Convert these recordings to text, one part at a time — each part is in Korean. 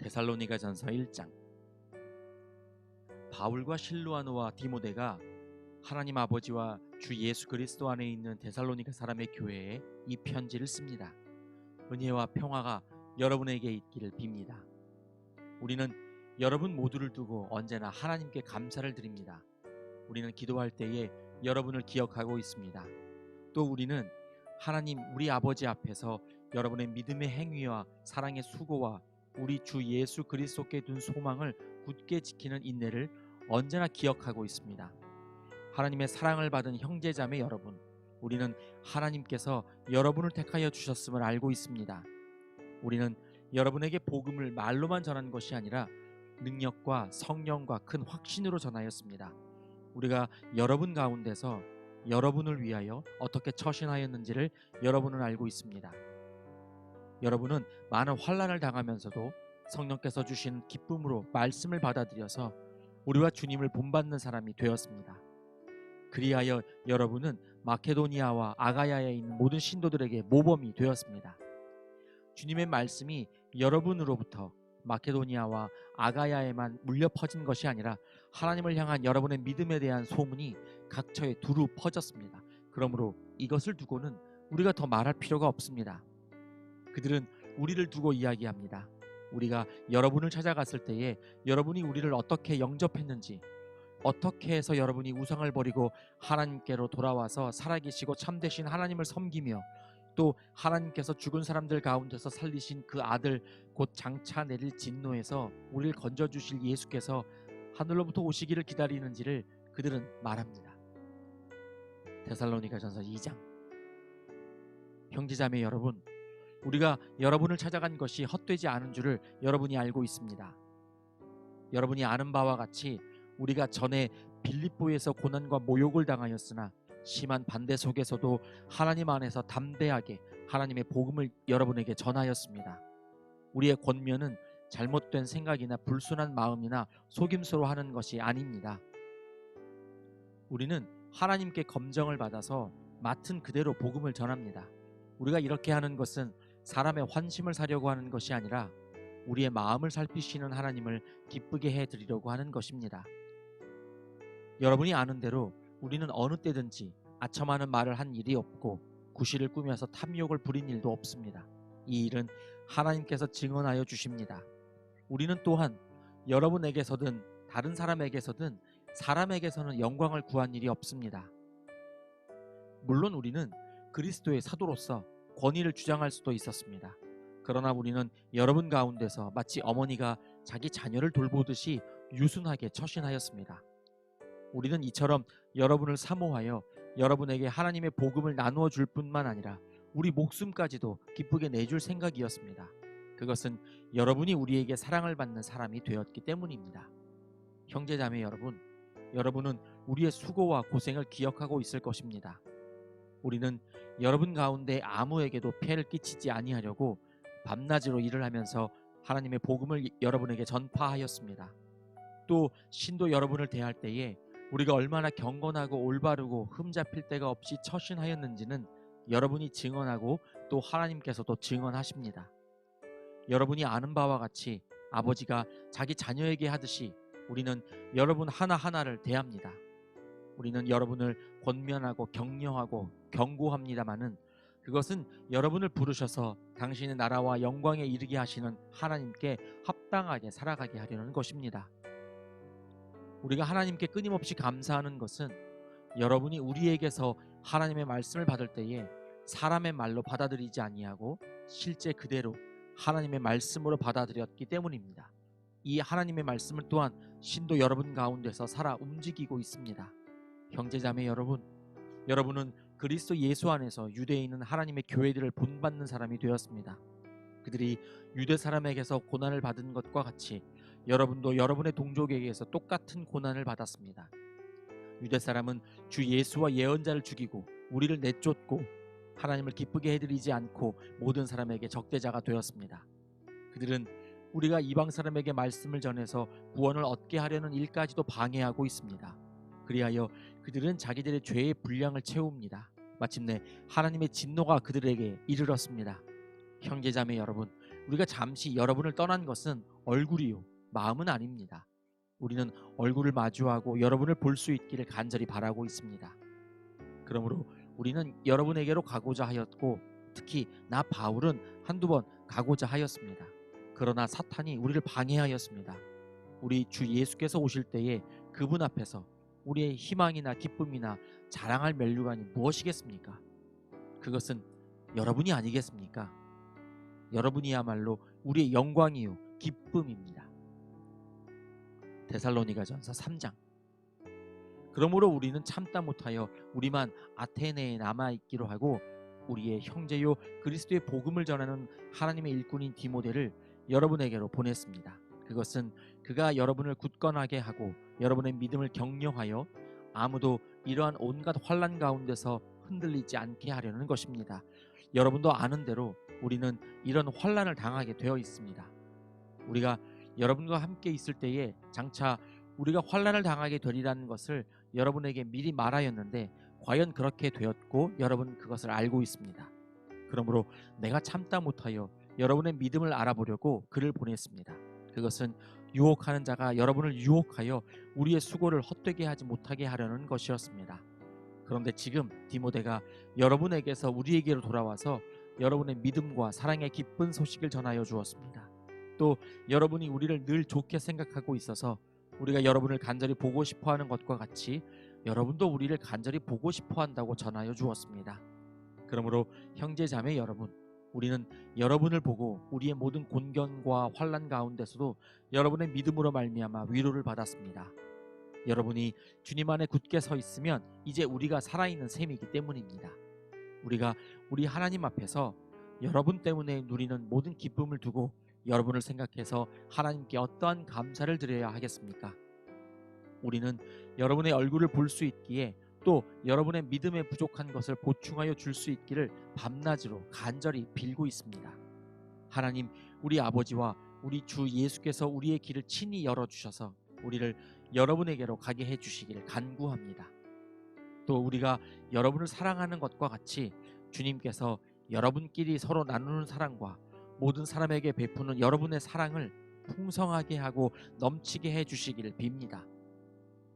데살로니가전서 1장. 바울과 실루아노와 디모데가 하나님 아버지와 주 예수 그리스도 안에 있는 데살로니가 사람의 교회에 이 편지를 씁니다. 은혜와 평화가 여러분에게 있기를 빕니다. 우리는 여러분 모두를 두고 언제나 하나님께 감사를 드립니다. 우리는 기도할 때에 여러분을 기억하고 있습니다. 또 우리는 하나님 우리 아버지 앞에서 여러분의 믿음의 행위와 사랑의 수고와 우리 주 예수 그리스도께 둔 소망을 굳게 지키는 인내를 언제나 기억하고 있습니다. 하나님의 사랑을 받은 형제자매 여러분, 우리는 하나님께서 여러분을 택하여 주셨음을 알고 있습니다. 우리는 여러분에게 복음을 말로만 전한 것이 아니라 능력과 성령과 큰 확신으로 전하였습니다. 우리가 여러분 가운데서 여러분을 위하여 어떻게 처신하였는지를 여러분은 알고 있습니다. 여러분은 많은 환난을 당하면서도 성령께서 주신 기쁨으로 말씀을 받아들여서 우리와 주님을 본받는 사람이 되었습니다. 그리하여 여러분은 마케도니아와 아가야에 있는 모든 신도들에게 모범이 되었습니다. 주님의 말씀이 여러분으로부터 마케도니아와 아가야에만 물려 퍼진 것이 아니라 하나님을 향한 여러분의 믿음에 대한 소문이 각처에 두루 퍼졌습니다. 그러므로 이것을 두고는 우리가 더 말할 필요가 없습니다. 그들은 우리를 두고 이야기합니다. 우리가 여러분을 찾아갔을 때에 여러분이 우리를 어떻게 영접했는지, 어떻게 해서 여러분이 우상을 버리고 하나님께로 돌아와서 살아계시고 참되신 하나님을 섬기며 또 하나님께서 죽은 사람들 가운데서 살리신 그 아들 곧 장차 내릴 진노에서 우리를 건져주실 예수께서 하늘로부터 오시기를 기다리는지를 그들은 말합니다. 데살로니가전서 2장. 형제자매 여러분, 우리가 여러분을 찾아간 것이 헛되지 않은 줄을 여러분이 알고 있습니다. 여러분이 아는 바와 같이 우리가 전에 빌립보에서 고난과 모욕을 당하였으나 심한 반대 속에서도 하나님 안에서 담대하게 하나님의 복음을 여러분에게 전하였습니다. 우리의 권면은 잘못된 생각이나 불순한 마음이나 속임수로 하는 것이 아닙니다. 우리는 하나님께 검정을 받아서 맡은 그대로 복음을 전합니다. 우리가 이렇게 하는 것은 사람의 환심을 사려고 하는 것이 아니라 우리의 마음을 살피시는 하나님을 기쁘게 해드리려고 하는 것입니다. 여러분이 아는 대로 우리는 어느 때든지 아첨하는 말을 한 일이 없고 구실을 꾸며서 탐욕을 부린 일도 없습니다. 이 일은 하나님께서 증언하여 주십니다. 우리는 또한 여러분에게서든 다른 사람에게서든 사람에게서는 영광을 구한 일이 없습니다. 물론 우리는 그리스도의 사도로서 권위를 주장할 수도 있었습니다. 그러나 우리는 여러분 가운데서 마치 어머니가 자기 자녀를 돌보듯이 유순하게 처신하였습니다. 우리는 이처럼 여러분을 사모하여 여러분에게 하나님의 복음을 나누어 줄 뿐만 아니라 우리 목숨까지도 기쁘게 내줄 생각이었습니다. 그것은 여러분이 우리에게 사랑을 받는 사람이 되었기 때문입니다. 형제자매 여러분, 여러분은 우리의 수고와 고생을 기억하고 있을 것입니다. 우리는 여러분 가운데 아무에게도 폐를 끼치지 아니하려고 밤낮으로 일을 하면서 하나님의 복음을 여러분에게 전파하였습니다. 또 신도 여러분을 대할 때에 우리가 얼마나 경건하고 올바르고 흠잡힐 데가 없이 처신하였는지는 여러분이 증언하고 또 하나님께서도 증언하십니다. 여러분이 아는 바와 같이 아버지가 자기 자녀에게 하듯이 우리는 여러분 하나하나를 대합니다. 우리는 여러분을 권면하고 격려하고 경고합니다마는 그것은 여러분을 부르셔서 당신의 나라와 영광에 이르게 하시는 하나님께 합당하게 살아가게 하려는 것입니다. 우리가 하나님께 끊임없이 감사하는 것은 여러분이 우리에게서 하나님의 말씀을 받을 때에 사람의 말로 받아들이지 아니하고 실제 그대로 하나님의 말씀으로 받아들였기 때문입니다. 이 하나님의 말씀을 또한 신도 여러분 가운데서 살아 움직이고 있습니다. 형제자매 여러분, 여러분은 그리스도 예수 안에서 유대에 있는 하나님의 교회들을 본받는 사람이 되었습니다. 그들이 유대 사람에게서 고난을 받은 것과 같이 여러분도 여러분의 동족에게서 똑같은 고난을 받았습니다. 유대 사람은 주 예수와 예언자를 죽이고 우리를 내쫓고 하나님을 기쁘게 해드리지 않고 모든 사람에게 적대자가 되었습니다. 그들은 우리가 이방 사람에게 말씀을 전해서 구원을 얻게 하려는 일까지도 방해하고 있습니다. 그리하여 그들은 자기들의 죄의 분량을 채웁니다. 마침내 하나님의 진노가 그들에게 이르렀습니다. 형제자매 여러분, 우리가 잠시 여러분을 떠난 것은 얼굴이요, 마음은 아닙니다. 우리는 얼굴을 마주하고 여러분을 볼 수 있기를 간절히 바라고 있습니다. 그러므로 우리는 여러분에게로 가고자 하였고, 특히 나 바울은 한두 번 가고자 하였습니다. 그러나 사탄이 우리를 방해하였습니다. 우리 주 예수께서 오실 때에 그분 앞에서 우리의 희망이나 기쁨이나 자랑할 면류관이 무엇이겠습니까? 그것은 여러분이 아니겠습니까? 여러분이야말로 우리의 영광이요 기쁨입니다. 데살로니가전서 3장. 그러므로 우리는 참다 못하여 우리만 아테네에 남아있기로 하고, 우리의 형제요 그리스도의 복음을 전하는 하나님의 일꾼인 디모데를 여러분에게로 보냈습니다. 그것은 그가 여러분을 굳건하게 하고 여러분의 믿음을 격려하여 아무도 이러한 온갖 환난 가운데서 흔들리지 않게 하려는 것입니다. 여러분도 아는 대로 우리는 이런 환난을 당하게 되어 있습니다. 우리가 여러분과 함께 있을 때에 장차 우리가 환난을 당하게 되리라는 것을 여러분에게 미리 말하였는데, 과연 그렇게 되었고 여러분 그것을 알고 있습니다. 그러므로 내가 참다 못하여 여러분의 믿음을 알아보려고 그를 보냈습니다. 그것은 유혹하는 자가 여러분을 유혹하여 우리의 수고를 헛되게 하지 못하게 하려는 것이었습니다. 그런데 지금 디모데가 여러분에게서 우리에게로 돌아와서 여러분의 믿음과 사랑의 기쁜 소식을 전하여 주었습니다. 또 여러분이 우리를 늘 좋게 생각하고 있어서 우리가 여러분을 간절히 보고 싶어하는 것과 같이 여러분도 우리를 간절히 보고 싶어한다고 전하여 주었습니다. 그러므로 형제 자매 여러분, 우리는 여러분을 보고 우리의 모든 곤견과 환난 가운데서도 여러분의 믿음으로 말미암아 위로를 받았습니다. 여러분이 주님 안에 굳게 서 있으면 이제 우리가 살아있는 셈이기 때문입니다. 우리가 우리 하나님 앞에서 여러분 때문에 누리는 모든 기쁨을 두고 여러분을 생각해서 하나님께 어떠한 감사를 드려야 하겠습니까? 우리는 여러분의 얼굴을 볼 수 있기에, 또 여러분의 믿음에 부족한 것을 보충하여 줄 수 있기를 밤낮으로 간절히 빌고 있습니다. 하나님, 우리 아버지와 우리 주 예수께서 우리의 길을 친히 열어주셔서 우리를 여러분에게로 가게 해주시기를 간구합니다. 또 우리가 여러분을 사랑하는 것과 같이 주님께서 여러분끼리 서로 나누는 사랑과 모든 사람에게 베푸는 여러분의 사랑을 풍성하게 하고 넘치게 해주시기를 빕니다.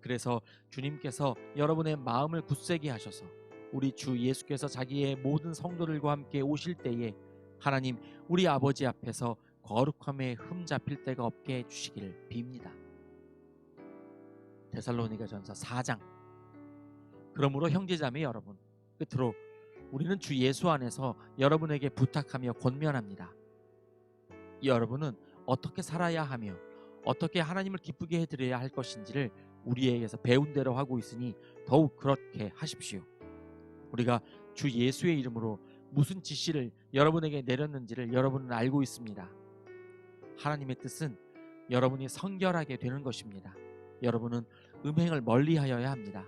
그래서 주님께서 여러분의 마음을 굳세게 하셔서 우리 주 예수께서 자기의 모든 성도들과 함께 오실 때에 하나님 우리 아버지 앞에서 거룩함에 흠 잡힐 데가 없게 해주시기를 빕니다. 데살로니가전서 4장. 그러므로 형제자매 여러분, 끝으로 우리는 주 예수 안에서 여러분에게 부탁하며 권면합니다. 여러분은 어떻게 살아야 하며 어떻게 하나님을 기쁘게 해드려야 할 것인지를 우리에게서 배운 대로 하고 있으니 더욱 그렇게 하십시오. 우리가 주 예수의 이름으로 무슨 지시를 여러분에게 내렸는지를 여러분은 알고 있습니다. 하나님의 뜻은 여러분이 성결하게 되는 것입니다. 여러분은 음행을 멀리하여야 합니다.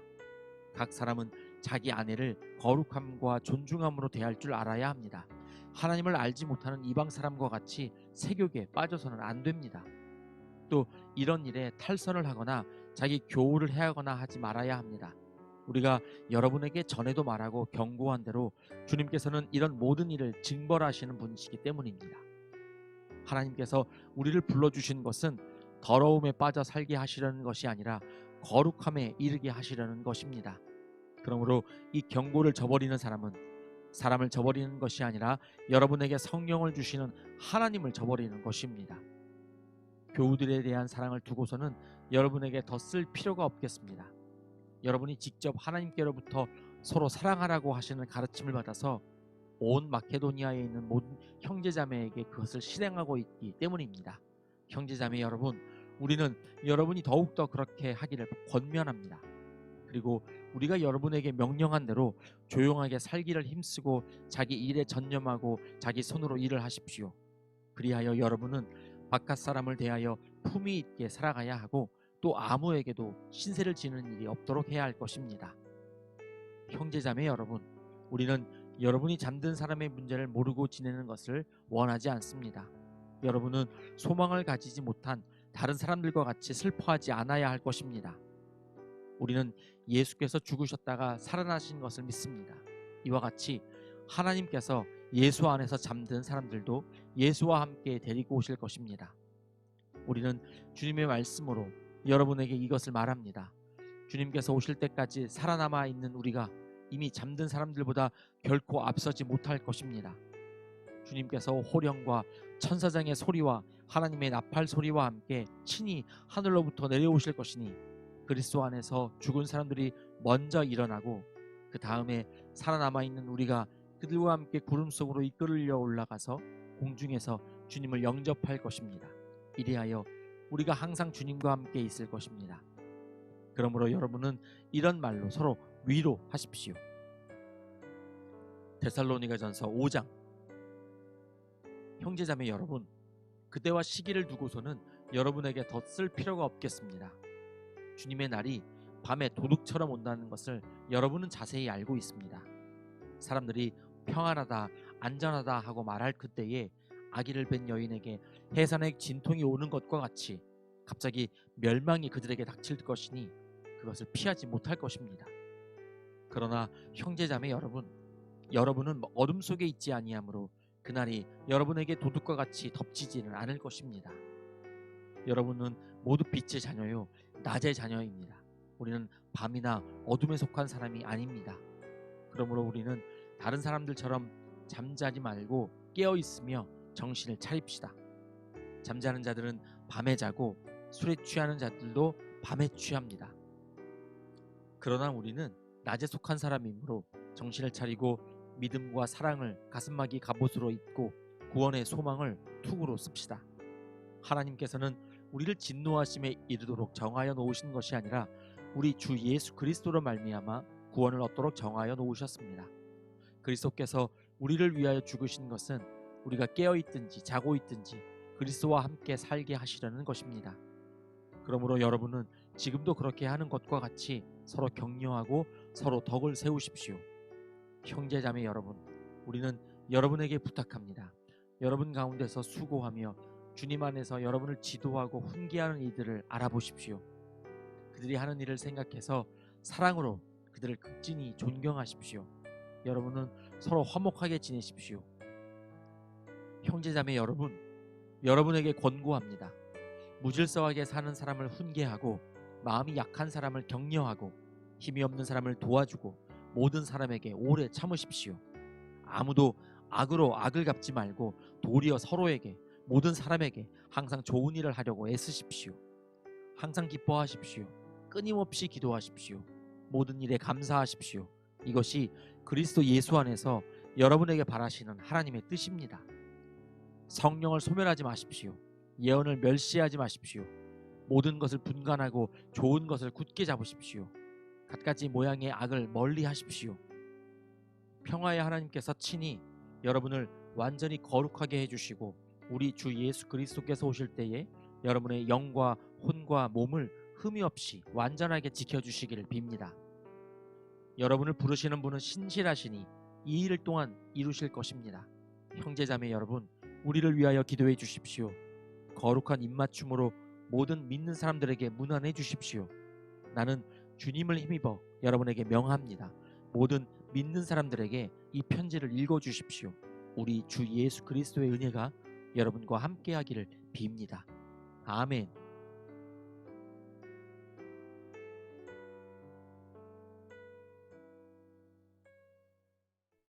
각 사람은 자기 아내를 거룩함과 존중함으로 대할 줄 알아야 합니다. 하나님을 알지 못하는 이방 사람과 같이 세욕에 빠져서는 안 됩니다. 또 이런 일에 탈선을 하거나 자기 교우를 해하거나 하지 말아야 합니다. 우리가 여러분에게 전에도 말하고 경고한 대로 주님께서는 이런 모든 일을 징벌하시는 분이시기 때문입니다. 하나님께서 우리를 불러주신 것은 더러움에 빠져 살게 하시려는 것이 아니라 거룩함에 이르게 하시려는 것입니다. 그러므로 이 경고를 저버리는 사람은 사람을 저버리는 것이 아니라 여러분에게 성령을 주시는 하나님을 저버리는 것입니다. 교우들에 대한 사랑을 두고서는 여러분에게 더 쓸 필요가 없겠습니다. 여러분이 직접 하나님께로부터 서로 사랑하라고 하시는 가르침을 받아서 온 마케도니아에 있는 모든 형제자매에게 그것을 실행하고 있기 때문입니다. 형제자매 여러분, 우리는 여러분이 더욱더 그렇게 하기를 권면합니다. 그리고 우리가 여러분에게 명령한 대로 조용하게 살기를 힘쓰고 자기 일에 전념하고 자기 손으로 일을 하십시오. 그리하여 여러분은 바깥 사람을 대하여 품위 있게 살아가야 하고 또 아무에게도 신세를 지는 일이 없도록 해야 할 것입니다. 형제자매 여러분, 우리는 여러분이 잠든 사람의 문제를 모르고 지내는 것을 원하지 않습니다. 여러분은 소망을 가지지 못한 다른 사람들과 같이 슬퍼하지 않아야 할 것입니다. 우리는 예수께서 죽으셨다가 살아나신 것을 믿습니다. 이와 같이 하나님께서 예수 안에서 잠든 사람들도 예수와 함께 데리고 오실 것입니다. 우리는 주님의 말씀으로 여러분에게 이것을 말합니다. 주님께서 오실 때까지 살아남아 있는 우리가 이미 잠든 사람들보다 결코 앞서지 못할 것입니다. 주님께서 호령과 천사장의 소리와 하나님의 나팔 소리와 함께 친히 하늘로부터 내려오실 것이니 그리스도 안에서 죽은 사람들이 먼저 일어나고 그 다음에 살아남아 있는 우리가 그들과 함께 구름 속으로 이끌려 올라가서 공중에서 주님을 영접할 것입니다. 이리하여 우리가 항상 주님과 함께 있을 것입니다. 그러므로 여러분은 이런 말로 서로 위로하십시오. 데살로니가전서 5장. 형제자매 여러분, 그때와 시기를 두고서는 여러분에게 더 쓸 필요가 없겠습니다. 주님의 날이 밤에 도둑처럼 온다는 것을 여러분은 자세히 알고 있습니다. 사람들이 평안하다, 안전하다 하고 말할 그때에 아기를 뵌 여인에게 해산의 진통이 오는 것과 같이 갑자기 멸망이 그들에게 닥칠 것이니 그것을 피하지 못할 것입니다. 그러나 형제자매 여러분, 여러분은 어둠 속에 있지 아니하므로 그날이 여러분에게 도둑과 같이 덮치지는 않을 것입니다. 여러분은 모두 빛의 자녀요, 낮의 자녀입니다. 우리는 밤이나 어둠에 속한 사람이 아닙니다. 그러므로 우리는 다른 사람들처럼 잠자지 말고 깨어 있으며 정신을 차립시다. 잠자는 자들은 밤에 자고 술에 취하는 자들도 밤에 취합니다. 그러나 우리는 낮에 속한 사람이므로 정신을 차리고 믿음과 사랑을 가슴막이 갑옷으로 입고 구원의 소망을 투구로 씁시다. 하나님께서는 우리를 진노하심에 이르도록 정하여 놓으신 것이 아니라 우리 주 예수 그리스도로 말미암아 구원을 얻도록 정하여 놓으셨습니다. 그리스도께서 우리를 위하여 죽으신 것은 우리가 깨어 있든지 자고 있든지 그리스도와 함께 살게 하시려는 것입니다. 그러므로 여러분은 지금도 그렇게 하는 것과 같이 서로 격려하고 서로 덕을 세우십시오. 형제자매 여러분, 우리는 여러분에게 부탁합니다. 여러분 가운데서 수고하며 주님 안에서 여러분을 지도하고 훈계하는 이들을 알아보십시오. 그들이 하는 일을 생각해서 사랑으로 그들을 극진히 존경하십시오. 여러분은 서로 화목하게 지내십시오. 형제자매 여러분, 여러분에게 권고합니다. 무질서하게 사는 사람을 훈계하고 마음이 약한 사람을 격려하고 힘이 없는 사람을 도와주고 모든 사람에게 오래 참으십시오. 아무도 악으로 악을 갚지 말고 도리어 서로에게 모든 사람에게 항상 좋은 일을 하려고 애쓰십시오. 항상 기뻐하십시오. 끊임없이 기도하십시오. 모든 일에 감사하십시오. 이것이 그리스도 예수 안에서 여러분에게 바라시는 하나님의 뜻입니다. 성령을 소멸하지 마십시오. 예언을 멸시하지 마십시오. 모든 것을 분간하고 좋은 것을 굳게 잡으십시오. 갖가지 모양의 악을 멀리 하십시오. 평화의 하나님께서 친히 여러분을 완전히 거룩하게 해주시고 우리 주 예수 그리스도께서 오실 때에 여러분의 영과 혼과 몸을 흠이 없이 완전하게 지켜주시기를 빕니다. 여러분을 부르시는 분은 신실하시니 이 일을 또한 이루실 것입니다. 형제자매 여러분, 우리를 위하여 기도해 주십시오. 거룩한 입맞춤으로 모든 믿는 사람들에게 문안해 주십시오. 나는 주님을 힘입어 여러분에게 명합니다. 모든 믿는 사람들에게 이 편지를 읽어 주십시오. 우리 주 예수 그리스도의 은혜가 여러분과 함께하기를 빕니다. 아멘.